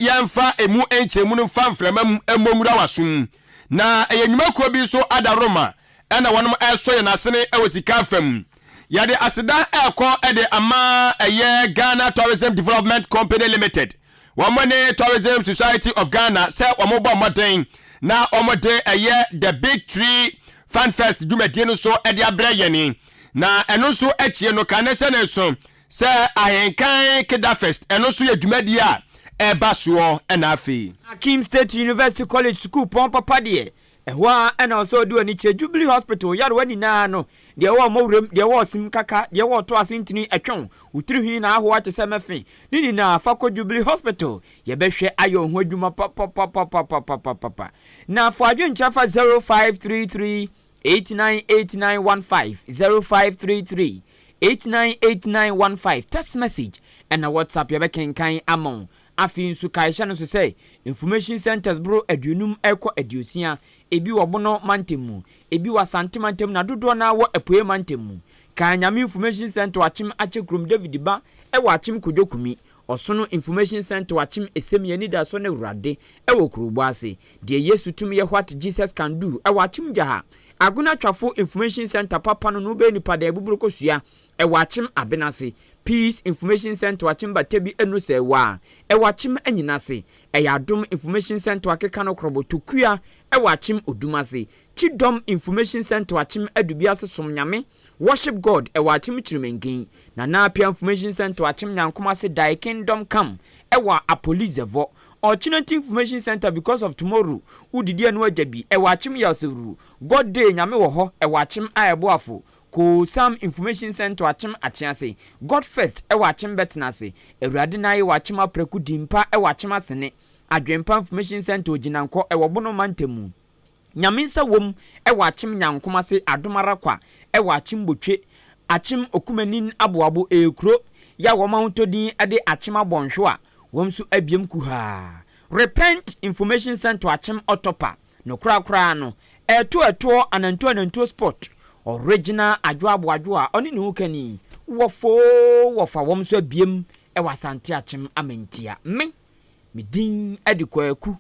yɛmfa emu enchemu no mfa mframa emomura wasum na eyenwuma ko bi so adaroma ɛna wɔnom ɛso yɛ nasene ɛwɔ sika fam yɛde aseda ɛkɔ ɛde ama ɛyɛ Ghana Tourism Development Company Limited wɔmone Tourism Society of Ghana sɛ wɔmobɔ mmɔden na wɔmode ɛyɛ the Big Tree Fan Fest dwumadie no so ɛde abrɛ yɛni na ɛno so ɛkyie no ka ne sɛ ne so sɛ Ahenkan Kida Fest ɛno so yɛ dwumadie a ɛba soɔ ɛna afei Akim State University College School pon papa de ehwa ɛna also do ani che Jubilee Hospital yare wani na no de wo mowrem de wo sim kaka de wo to asentini atwon utiri hwi na aho ate semefe nini na afako Jubilee Hospital ye behwe ayo ho adwuma papa na fo adwenchafa 0533 898915 0533 898915 text message and a WhatsApp yebekenkan amon afi nsu kaisha no so say information centers bro adunum ekọ aduosia ebi wobono mantemu ebi wasante mantemu na dodo na wo apoe mantemu ka nyame information center wachim achekrum David ba e wachim kodwokumi osono information center wachim esem yani da so na urade e wo kurubo ase de Yesu tumi ye what Jesus can do e wachim jaha aguna twafo information center papa no be nipa da ebuburo kosua e wachim abenase Peace Information Center wachim batebi enu se wa e wachim anyinase e yadom Information Center akeka no krobo tokua e wachim odumase Chidom Information Center wachim adubiase somnyame Worship God e wachim chirimenkin na apia Information Center wachim nyankomase die kingdom come e wa apolizevo Opportunity Information Center because of tomorrow udidi anu ajabi e wachim yaseru God day nyame wo ho e wachim ayeboafo ko Sam Information Center wachim achiase God first e wachim betnase ewrade na ye wachim apreku dimpa e wachim asene adwempa Information Center oginanko e wobono mantemu nyaminsa wom e wachim nyankomase adomara kwa e wachim botwe achim okumanin aboabo ekro ya womantodin ade achim abonhwo a womsu abiem kuha Repent Information Center achim otopa no kra no eto ananto sport original adwoabo oni ne hukani wofa womsu abiem e wasante achim amentia me din adikwaku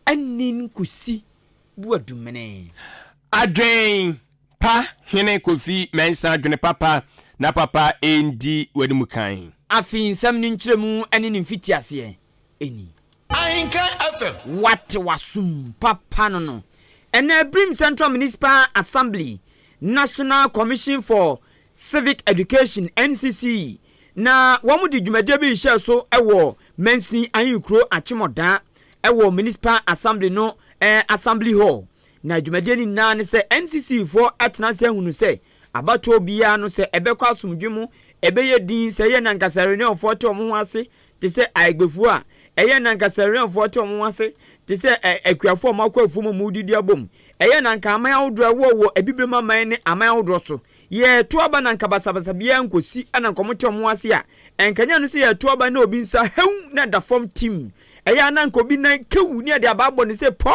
anin kusi buadumene adwen pa hene Kofi Mensa adwene papa na papa endi wadimukan afi nsam ni nkyeremu ene ne mfitiase eni Ahenkan FM what wasum papa no ene Brim Central Municipal Assembly National Commission for Civic Education NCC na wamu di dwumade bi hye so ewo Mensi Anyukro Achimoda ewo Municipal Assembly no Assembly Hall na dwumade ni na ne se NCC for atnase hunu se abato bia no se ebekwa asumdwemu ebeye din se ye nankasare ne ofo te omo ase te se aigbefu a eye nankasare ne ofo te omo ase te se akuafo makwafu mu didi abom eye nanka aman awodro wo ebibrema man ne aman awodro so ye to aba nanka basabasa bia nkosi anankomote omo ase a enkanya no se ye to aba na obi nsa hew na da form team eye ananko bi na kewu ne de ababo ne se po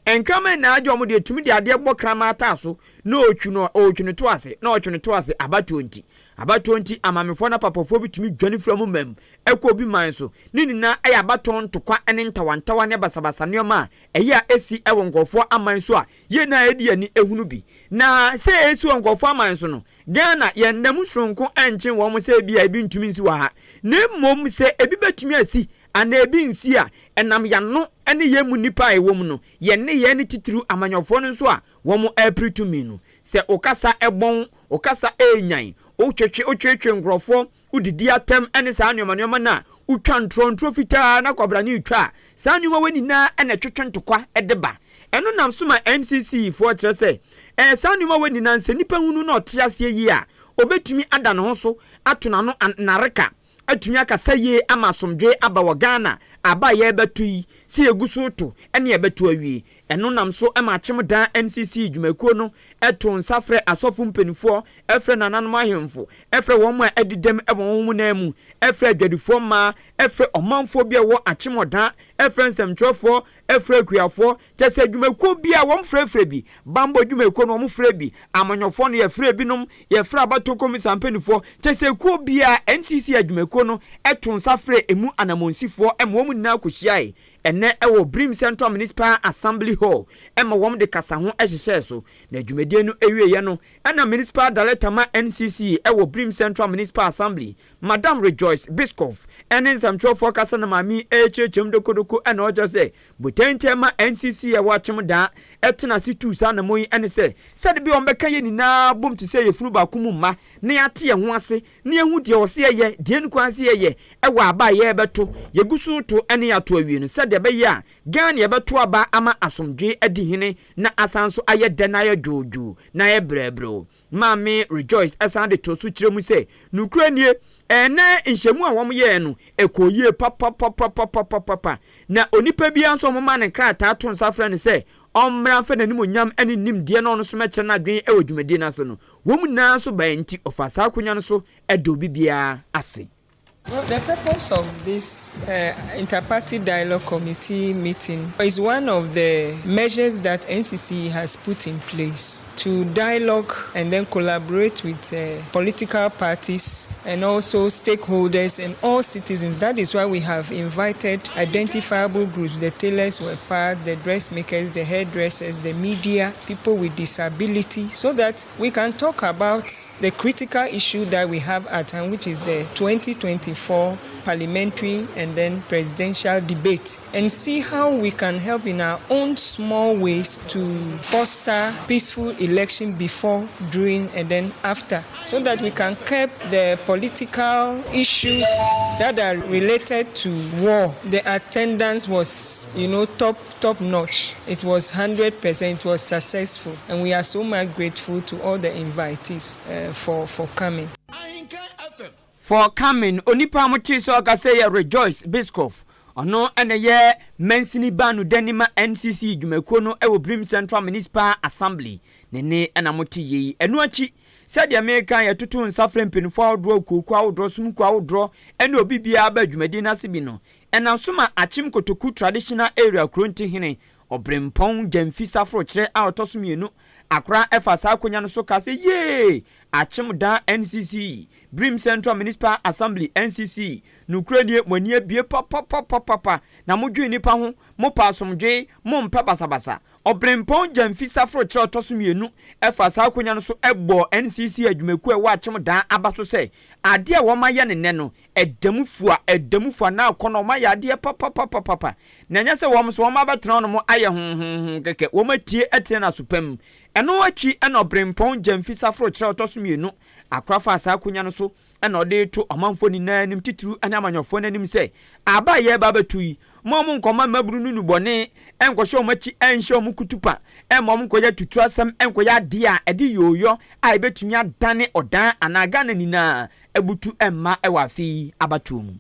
enkama na ajo mo de tumi de ade bɔ krama ataso na otwunu to ase na otwunu to ase abato nti amamefo na papafo bi tumi dwane from mem ekɔ bi man so ni na ɛyɛ abaton tokwa ene ntawantawa ne basabasa nneoma ɛyɛ esi ɛwɔ nkɔfo aman so a ye na edi ani ehunu bi na se esi wɔ nkɔfo aman so no Ghana ye ndam sonko enchen wo mo se bi a bi ntumi nsi wa ha na mmom se ebi betumi asi ana ebi nsi a enam yano ene ye mu nipa ewom no ye ne ye ne titiru amanyofo no so a wo mo apritumi no se okasa ebon okasa enyan otwetwe ngrofo udidi atem ene saa nneoma na utwa ntro fitaa na kwabra ne utwa saa nneoma wani na ene twetwe ntokwa edeba eno nam soma NCC fo kire se saa nneoma wani na nse nipa hunu na otiase yi a obetumi ada ne ho so atona no nareka atumi akasa ye ama somdwe aba wo Ghana aba ye betui si eguso to ene ye betu awie ɛno nam so ma akyem dan NCC dwumakuo no ɛto nsa frɛ asɔfo mpanifo ɛfrɛ nananom ahemfo ɛfrɛ wɔn a ɛdidam ɛwɔ wɔn na mu ɛfrɛ adwadifo ma ɛfrɛ ɔmanfo bi a wɔ akyem dan ɛfrɛ nsɛmtwerɛfo ɛfrɛ akuafo kyɛsɛ dwumakuo bi a wɔn frɛfrɛ bi bambo dwumakuo no wɔn frɛ bi amanyɔfo no yɛfrɛ binom yɛfrɛ abato komisa mpanifo kyɛsɛ kuo bi a NCC adwumakuo no ɛto nsa frɛ emu anamonsifo ɛma wɔn nyinaa kɔhyiae ɛnɛ ɛwɔ Brim Central Municipal Assembly Hall ɛma wɔn de kasa ho ɛhyehyɛ so na dwumadie no ɛwieɛ no ɛna Municipal Director ma NCC ɛwɔ Brim Central Municipal Assembly Madam Rejoice Biscoff ɛne nsɛmtwerɛfoɔ kasa na maame ɛkyerɛkyerɛm dokodoko ɛna ɔgye sɛ botɛntɛ ma NCC ɛwɔ akyem daa ɛtena se tu saa na moyi ɛne sɛde bi wɔn bɛka yɛ nyinaa bom te sɛ yɛfunu baako mu mma na yɛate yɛn ho ase na yɛhu deɛ ɔse yɛ deɛ no kwan se yɛ ɛwɔ aba yɛbɛto yɛgu so to ɛne yɛato awie no sɛdeɛ ɛbɛyɛ a Ghana yɛbɛto aba ama asomdwe adi hene na asan so ayɛ dɛ na ayɛ dwoodwoo na ayɛ brɛbrɛw maame Rejoice ɛsan de to so kyerɛ mu sɛ nukura nie ɛnɛ nhyɛmu a wɔn yɛɛ no ɛkɔyie papapapapapapa na onipa biara nso ɔmo ma ne krataa to nsa frɛ ne sɛ ɔmmra mfa n'anim onyam ɛne nimdeɛ no ɔno so mɛkyerɛ n'adwene ɛwɔ dwumadie no so no wɔn nyinaa nso bɛn nti ɔfa saa akonnwa no so ɛda obi biara ase. Well, the purpose of this Inter-Party Dialogue Committee meeting is one of the measures that NCC has put in place to dialogue and then collaborate with political parties and also stakeholders and all citizens. That is why we have invited identifiable groups. The tailors were part, the dressmakers, the hairdressers, the media, people with disability, so that we can talk about the critical issue that we have at hand, which is the 2024 parliamentary and then presidential debate, and see how we can help in our own small ways to foster peaceful election before, during, and then after, so that we can curb the political issues that are related to war. The attendance was, top notch. It was 100%. It was successful, and we are so much grateful to all the invitees for coming. For coming, onipa mochi so aka say Rejoice Biscoff ono ene ye mensini banu denima NCC dwumakuo no ewo Brim Central Municipal Assembly nene ena moti yi enu achi said American ya tutu nsafre mpenfo awodro koku awodro sumku awodro ene obi bia ba dwumadi na se bi no ena soma achim kotoku traditional area kronti hene obrempon jamfi safro kire a otosomienu akra efa sa akonya no so ka se ye achim da NCC Brim Central Municipal Assembly NCC nukura die mani abie papa na modwe nipa ho mo pasomdwe mo mpa basabasa obrempon jamfi safro kire otosomienu efa sa akonya no so ebo NCC adwumaku e wa achim da aba so se ade a wo ma ye ne no edamufua na akono ma ya ade papa na nya se wo mo so wo ma betena no mo aye keke wo ma tie ete na supam eno achi ena obrempon jamfi safro kire otosomienu akrafa sa akonya no so ena ode to omanfo ni na nim tituru ana amanyofo na nim se aba ye ba batui mo nkoma maburu nunu bone enkohwe o machi enhye o mukutupa mom nkoya tutu asem enkoya de a ede yoyo a ebetumi adane odan anaga na nina ebutu emma ewafi abatum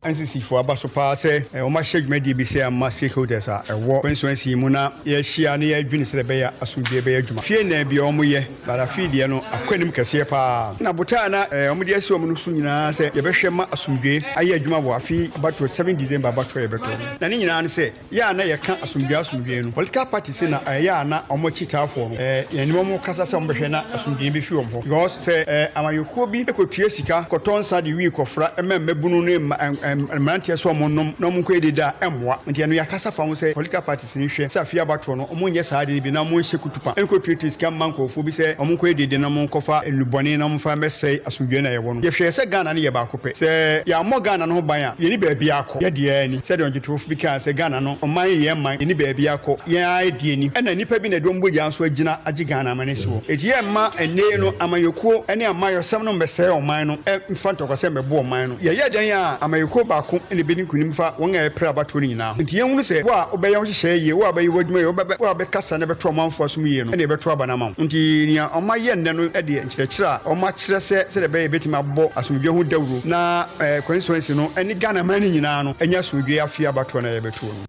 NCC for abasopa say o ma hwedwumadi bi say amma stakeholders a ewo constituency mu na ye hia na ye adwini sere be ya asomdwe be adwuma fie na bi o mo ye bara fie de no akwanim kase pa na buta na o mo de asi o mo so nyina say ye be hwe ma asomdwe aye adwuma bo afi abato 7 December abato ye beto na ni nyina na say ya na ye ka asomdwe no political party say na ya na o mo chitafo no ye ni mo kasa say o mo hwe na asomdwe be fi o mo because say amayoko bi ekotua sika kotonsa de wi kofra ememmebunu no mantia so monnom no mun ko dida emwa ntia no yakasa fa mo se political parties ni hwe sa fia bato no mo nye saa de bi na mo hye kutupa enko tweet scam mankofo bi se mo ko dide na mo kofa elubone na mo fa mesai asomdwe na ye wo no ye hwe se Ghana ne ye ba kope se ya mo Ghana no ban a ye ni ba bi akọ ye de ani se de onjetofu bi kan se Ghana no oman ye man ye ni ba bi akọ ye ai de ani na nipa bi na dombo gya so agina agi Ghana mane so eti ye ma ene no amayoko ene amayo sam no mbese oman no mfa ntokose mebo oman no ye dan a amayoko baako ene be nkunim fa won a pra bato ni nyina nti yehunu se wa obeya wo hye ye wa bayi wadwuma ye wa be kasa na beto manfo asum ye no ene beto abana ma nti nia omaye nne no e de nkyerɛkyerɛ a oma kyerɛ se de be betima bɔ asumdwe ho dawuro na constituency no ene Ghana man ni nyina no enya asumdwe afia bato na ye beto no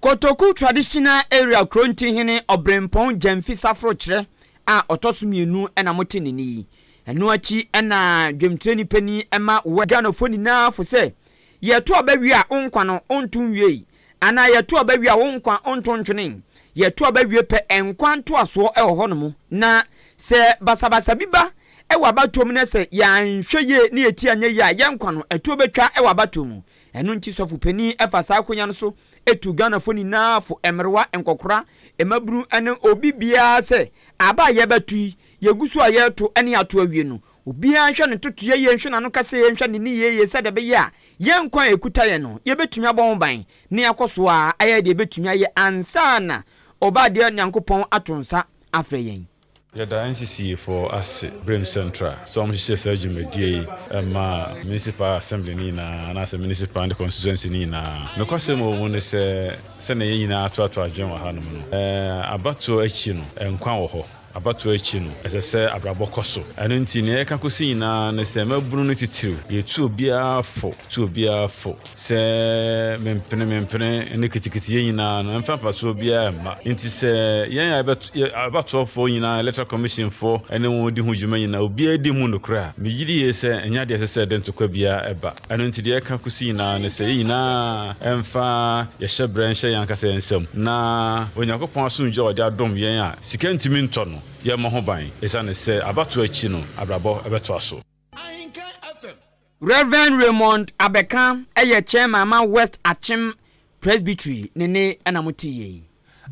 Kotoku traditional area kronti hene obrempon jamfi safro kire a otosumienu ena motenini enu achi ena dwemtreni pani ema wagano foni na fo se ye to abawi a onkwa no ontun wiei ana ye to abawi a onkwa ontontwene ye to abawi pe enkwa nto aso e ho no mu na se basabasa biba e wabatom ne se ya nhweye ne eti anya ye a ye nkwa no eto betwa e wabatom enu nti sofu pani efasa akonya no so etu Ghana foni na fo emerwa enkokora emaburu ene obi bia se aba ye batui yegusu aye to ene ato awie no obi anhwe ne toto ye nhwe na no kase ye nhwe ne ni ye se de be ya ye nkwa ekuta ye no ye betumi abon ban ne akoso a aye de betumi aye ansana oba de nyankopon atonsa afre yen. Yada NCC for us Brim Central. Some share surgery medie municipal assembly ni na anase municipal and constituency ni na. Mekose mo won se na yina ato adwen wa hanom no. Abato achi no enkwa wo ho. Abato achi no esese abrabo koso. Eno nti ne ka kosi na ne se mabunu no titiru. Ye tu obia fo. Se mempene ne kitikiti yina no mfafa so obia ma. Nti se yen abato fo yina electoral commission for ene wodi hu djuma yina obia di mu no kra. Me yidi ye se enya de se de ntokwa bia eba. Eno nti de ka kosi na ne se yina emfa ye hyebra nhye yanka se ensem. Na onyankopon asunje ode adom yen a sika ntimi nto no ye mo ho ban esane se abato achi no abrabo ebeto aso. Ahenkan FM. Reverend Raymond Abeka eye chairman ma West Achim Presbytery nene anamotiye.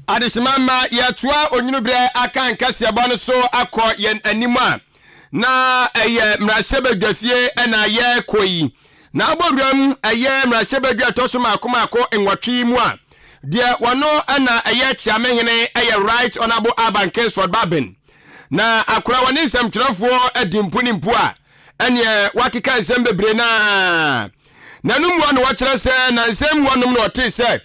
Adesimama yetoa onyunubre akan kase aba so akọ yen anima na eye mrasebedwafie na ye koyi na abodwam eye mrasebedwa toso makomako enwatwi mu a de wano na eye chiamehene eye Right Honorable Ahenkan Akan na akura wani nsem twerefo adimpuni mpu a ene wakeka nsem bebre na numu anu wakere se na nsem wanum no ote se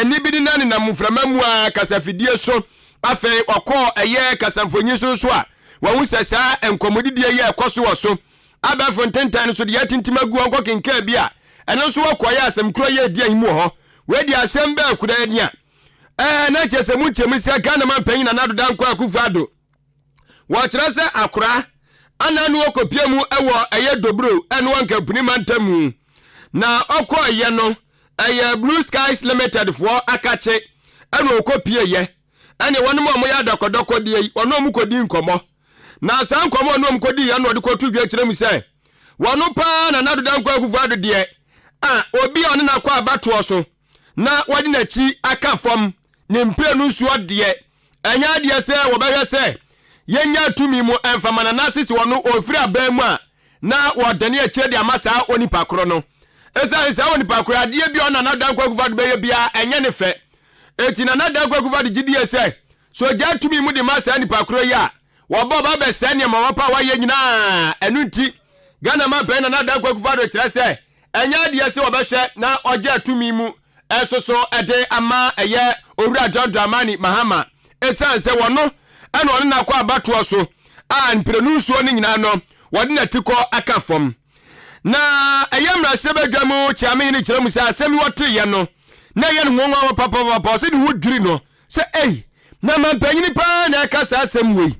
eni bidi nani na muframamu a kasafidie so afe okọ eye kasafonyi so a wahu sesa enkomodidie ye ekoso wo so aba fontentan so de yatintimagu onko kenka bia eno so wakoye asem kuro ye dia himu ho we dia asem ba kuda nia na chese mu chemi se Ghana man panyin na do dan kwa akufado wo kire se akura ananu okopie mu ewo eye dobro eno wanka puni mantamu na okọ ye no eye Blue Skies Limited for akache eno okopie ye ene wonom omo ya dokodoko die wonom kodi nkomo na san nkomo wonom kodi ya no de kotu dwa kire mu se wono pa na nado dan kwa akufado die obi one na kwa abato so na wadi na chi aka fom ne mpenu nsuo de enya de se wo behwe se yenya tumi mu emfama na nasisi wono ofiri aban mu a na wodane a chede amasa onipa kro no esa onipa kro ade bi ona na dan kwa akufado be bia enye ne fe eti na dan kwa akufado gidie se so ja tumi mu de masa onipa kro ya wo bo ba be se ne ma wapa wa ye nyina enu nti Ghana ma be na dan kwa akufado kire se enya de se wo behwe na oja tumi mu esoso ede ama eye owura Dramani Mahama esa se wono eno one na kwa abato so nprenu so ni nyina no wode na tiko aka fom na eye mra sebedwamu chiame ni kire mu se asemi wote ye no na ye no nwa papa se di wodwiri no se na mampanyini pa na aka sa asem wei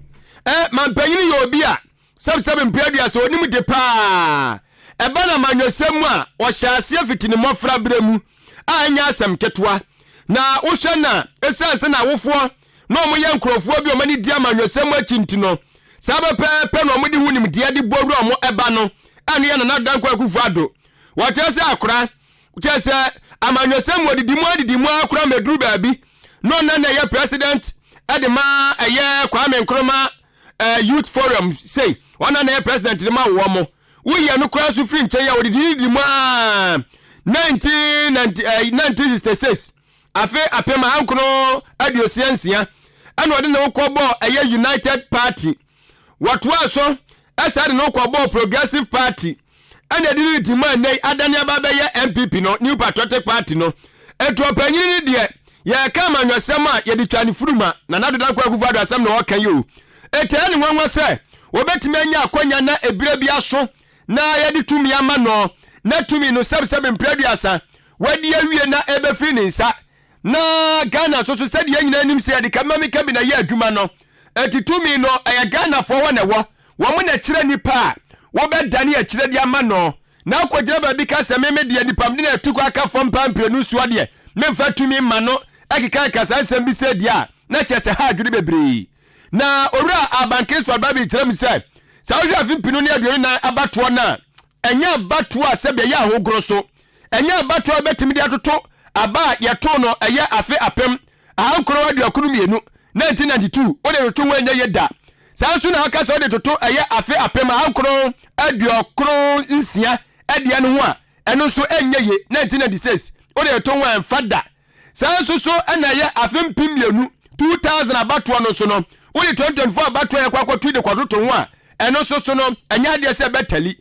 mampanyini ye obi a sab mpiadia so onim de pa eba na manwesem a o hyase fitini mofra bremu anya asem ketwa na wohwe na esanse na wofo na omoye nkrofo bi omani dia manwesem achinti no sabe pepe no omudi hunim dia de boru omo eba no ane ye na dan kwa akufado wachese akura chese amanwesem odidi mu akura medru baabi no na ye president edema eye Kwame Nkrumah youth forum say wana na ye president de ma wo mo wo ye no kura so free nche ya odidi mu 1966 afe apema ankono adiosiansia ana ode na wokobo eye United Party watwa so esa de no kobo Progressive Party ana de di man nei adane ababa ye MPP no New Patriotic Party no eto panyin ni de ye ka manwasem a ye di twani furuma na nado dan kwa akufado asem na wokan yo etani nwanwa se obetime anya akonya na ebire bia so na ye di tumi ama no na tumi no sab mpreduasa wadi awie na ebefi ni nsa na Ghana so said ye nyina nim se de kamami ka bi na ye adwuma no etitumi no eye Ghana fo wo na wo mo na kire nipa wo be dane ya kire de ama no na akogira ba bi ka se me de nipa me na etuko aka fo mpampre no suo de me fa tumi ma no akika ka sansem bi se dia na chese ha adwiri bebre na owura abanke so ba bi kire mi se sa wo afi pinu ne aduori na abato na enya abato a se be ya ahogoro so enya abato a betimi de atoto aba yeto no eye afe apem ahankoro ade okunu mienu 1992 ode roto wanya yeda sanso na aka so de toto eye afe apem ahankoro ade okoro nsia ade ane ho a eno so enye ye 1996 ode roto wan fada sanso so na eye afe mpim mienu 2000 abato no so no ode 2024 abato ye kwakotu de kwadoto ho a eno so no enya de se betali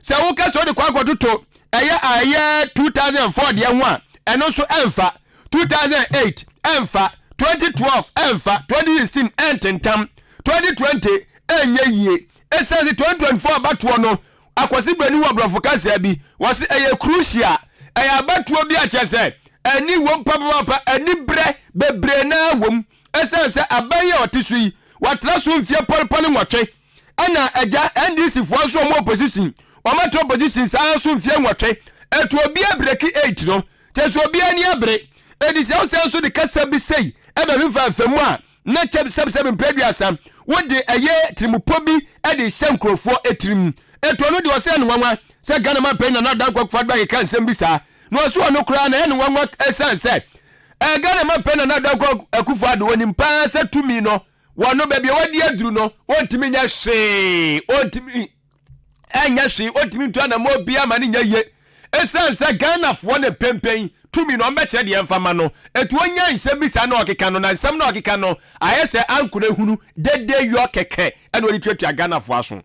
se wo ka so de kwakoto eye 2004 de ho a eno so emfa 2008 emfa 2012 emfa 2016 ententam 2020 enye esense 2024 abatuo no akwasi bani wo brofo kasa bi wose eye crucial eye abatuo bi achese ani wo papa ani bebre na wom esense abaye otisui watra so mfie polpole nwotwe ana eja NDC fo so mo opposition o mato opposition sa so mfie nwotwe etu obi abreki 8 no teso obi ani abre edisi o senso de kasa bi sei ebe mi fa famu a na cheb seb mpedua wode eye trimupobi e de hyenkrofo etrim eto no de o se nwanwa se Ghana man pen na dan kwakfa ba kan sem bi sa no so no kura na nwanwa esanse Ghana man pen na dan kwa akufa de woni mpa se tumi no wono ba bia wadi aduru no ontimi nya hwe ontimi anya hwe ontimi tu na mo bia ma ni nya ye esanse Ghana fo ne pempen tumi no mbeche de mfama no etu onya nsem bi sa na okeka no na nsem na okeka no ayese ankure hunu dede yo keke ene ori twetwa Ghana fo aso.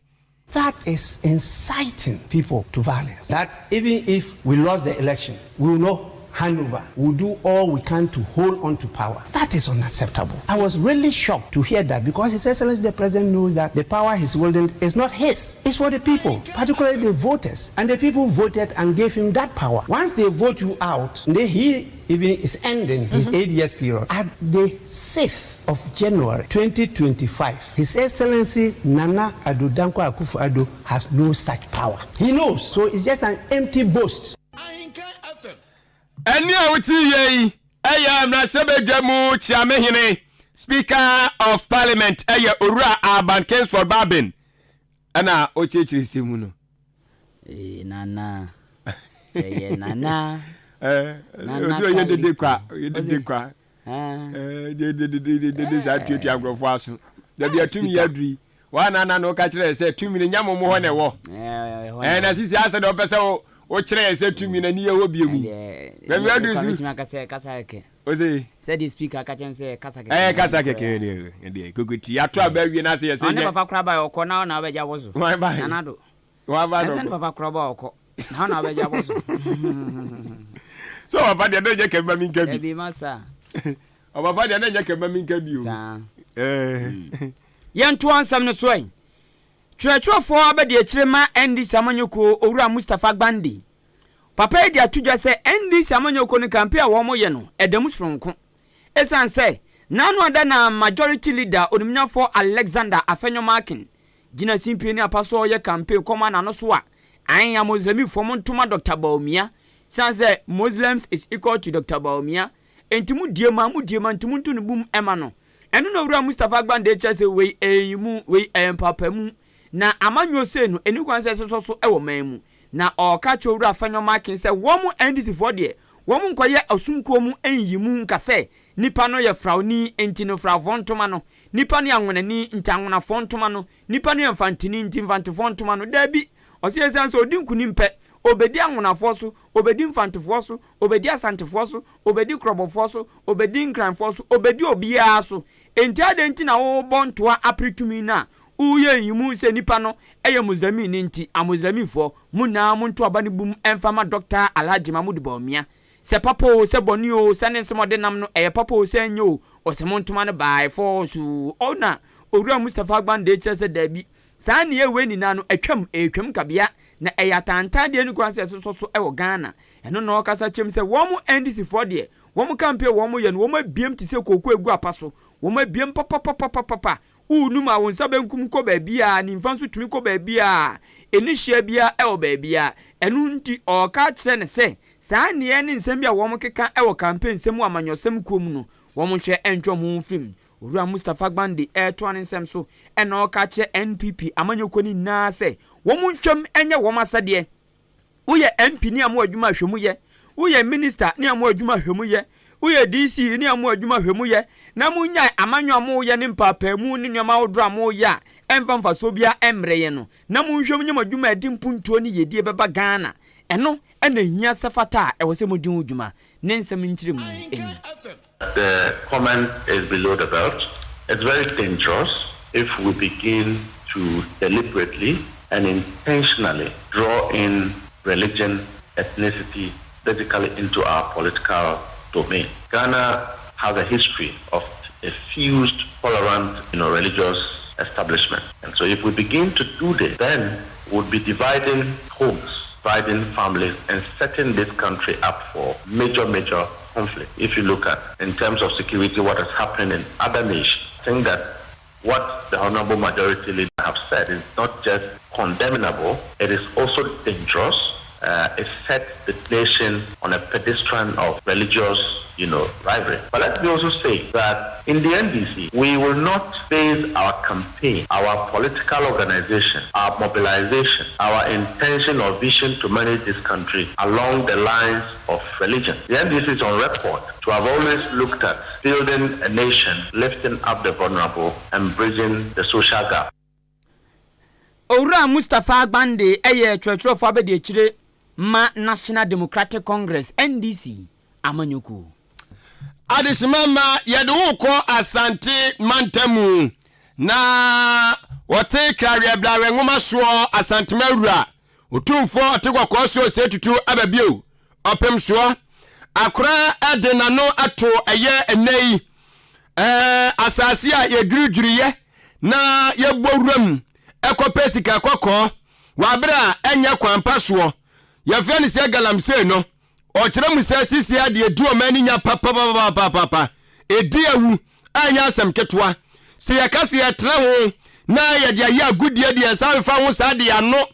That is inciting people to violence. That even if we lost the election, we will not hand over. We'll do all we can to hold on to power. That is unacceptable. I was really shocked to hear that because His Excellency the President knows that the power he's holding is not his. It's for the people, particularly the voters. And the people voted and gave him that power. Once they vote you out, he even is ending his 8 years period. At the 6th of January 2025, His Excellency Nana Addo Dankwa Akufo-Addo has no such power. He knows. So it's just an empty boast. Ahenkan Akan. Eni awuti ye eya na sebedwamu chiamehene Speaker of Parliament eya Owura Abanken for Babin ana ochichiri simu no nana say nana ojo ye de kwa de za tutu agrofo aso da bia tumi yadri wa nana no ka kire se tumi ne nyamo mo ho ne wo na sisi ase de opese o kire se tumi na ni ye wo biemu be bia du su kasa ke ozi said the speaker ka chen say kasa ke kasa ke de kokuti ato abawie na se ye se ne papa kra ba okọ na na abeja bozo nanado wa ba no papa kra ba okọ na na abeja bozo so papa de no je ke ba mi nka bi ebi masa o papa de no je ke ba mi nka bi o yento ansam no so en twetwofo abede akirema ndi samanyoko Owura Mustafa Gbandi papa edi atudwa se ndi samanyoko ne campaign a wo mo ye no edam soronko esan se nanu ada na majority leader onimnyafo Alexander Afenyomakin gina simpie ni apaso ye campaign koma na no so a anya Muslimi fom ntoma Dr. Baumia san se Muslims is equal to Dr. Baumia entimu diema entimu ntu ne bum ema no eno na Owura Mustafa Gbandi chese we eyimu we empapa mu na amanyo se no eni kwanse so ewo manmu na oka chowura Afenyomakin se womu NDC for de womu nkoye asumko mu enyimu nkase nipa no ye frauni entino fravontoma no nipa no anwonani ntanwona fontoma no nipa no yemfantini ntimfante fontoma no dabi osiesanso odinkuni mpe obedi anwonafo so obedi mfantefo so obedi asantefo so obedi krobofo so obedi nkranfo so obedi obia so enti adenti na wo bontoa apritumi na uye yimu se nipa no eye Muslimi ni nti amuslimi fo muna muntu abani bum emfama Dr. Alhaji Mahmoud Baumia se papo se boni o se ne semode nam no eye papo se nyo o se montuma no bai fo su ona Owura Mustafa Gbandi chese dabi saa ne we ni na no atwam kabia na eyatanta de ni kwanse so e wo Ghana eno na okasa chem se wo mu NDC for de wo mu campaign wo mu ye no wo mu biem ti se kokko egu apaso wo mu biem papa unu ma won sabe nkum ko ba bia ni mfa so tumi ko ba bia eni hia bia e wo ba bia enu nti o ka kire ne se saa ne ne nsem bia wo mu keka e wo campaign nsem amanyosem kuom no wo mu hwe entwo mu film Owura Mustafa Gbande to nsem so e na o ka kire NPP amanyoko ni na se wo mu ntwam enye wo masade wo ye MP ni amu adwuma hwemu ye wo ye minister ni amu adwuma hwemu ye uye DC ni amu adwuma hwemu ye na munya amanyo amu ye ne mpapamu ni nyama wodro amu ya emfa so bia emre ye no na munhwem nyama adwuma edi mpuntuo ni yedie beba Ghana eno ena hia safata e wo se modwun adwuma ne nsem nkyire mu eni. The comment is below the belt. It's very dangerous if we begin to deliberately and intentionally draw in religion, ethnicity, basically into our political domain. Ghana has a history of a fused, tolerant, religious establishment. And so if we begin to do this, then we'll be dividing homes, dividing families, and setting this country up for major conflict. If you look at, in terms of security, what has happened in other nations, I think that what the Honorable Majority Leader have said is not just condemnable, it is also dangerous. It set the nation on a pedestrian of religious, rivalry. But let me also say that in the NDC, we will not base our campaign, our political organization, our mobilization, our intention or vision to manage this country along the lines of religion. The NDC is on record to have always looked at building a nation, lifting up the vulnerable, and bridging the social gap. Owura Mustafa Gbande twetro fo abedi chire ma National Democratic Congress NDC amanyoko Adesimama yede wukọ Asante Mantamu na wote kariya blawe ngoma so Asante Mawura otumfo otegwakọ so setutu ababio opem so akra ade nano ato eye enei asase a yeduruduriye na yebowuram ekopesika kokọ wabra enya kwampa so yafani se galamse no o kire musa sisi ade edu mani nya papa ediawu anya asem ketwa se yakase yetra ho na yede ya gudie de sanfa ho sade ya no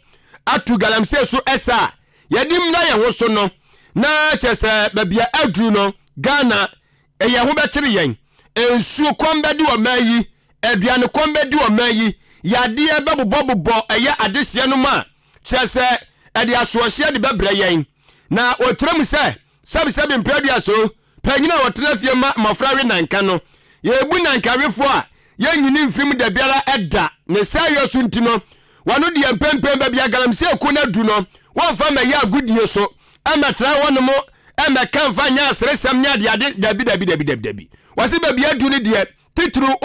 atu galamse so esa yedim na ye ho so no na chese babia adru no Ghana eye ho bekire yen ensu kombedi o mayi aduane kombedi o mayi yade e bebobo eye adehye no ma chese ade asohye de bebra yen na otrem se sabi mpradua so panyina wotena fie mafrawe nanka no yebu nanka wefo a yenyini mfim da biara eda ne sayo so ntino wano de empempem ba bia galamse ko na du no wonfa ma ya agudie so ametra wono mo emeka mfa nya asresem nya de ade dabi wase ba bia du ne de titru